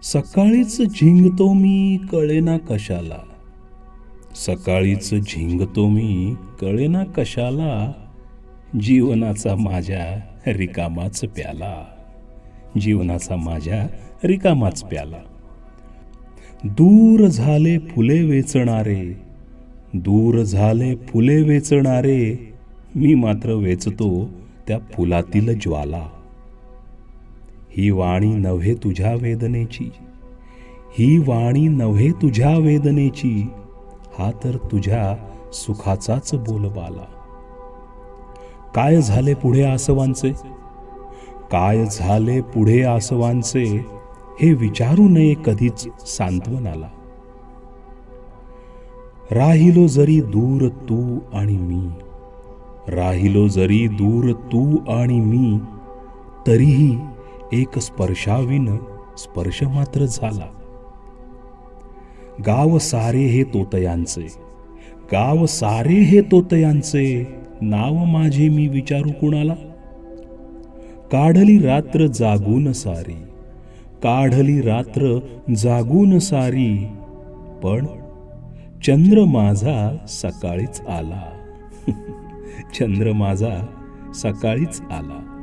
सकाळीच झिंगतो मी कळेना कशाला, सकाळीच झिंगतो मी कळेना कशाला, जीवनाचा माझ्या रिकामाच प्याला, जीवनाचा माझ्या रिकामाच प्याला. दूर झाले फुले वेचणारे, दूर झाले फुले वेचणारे, मी मात्र वेचतो त्या फुलातील ज्वाला. ही वाणी नव्हे तुझ्या वेदनेची, ही वाणी नव्हे तुझ्या वेदनेची, हा तर तुझ्या सुखाचाच बोलबाला. काय झाले पुढे आसवांचे, काय झाले पुढे आसवांचे, हे विचारू नये कधीच सांत्वनाला. राहिलो जरी दूर तू आणि मी, राहिलो जरी दूर तू आणि मी, तरीही एक स्पर्शाविन स्पर्श मात्र झाला. गाव सारे हे तोतयांचे, गाव सारे हे तोतयांचे, नाव माझे मी विचारू कुणाला. काढली रात्र जागून सारी, काढली रात्र जागून सारी, पण चंद्र माझा सकाळीच आला, चंद्र माझा सकाळीच आला.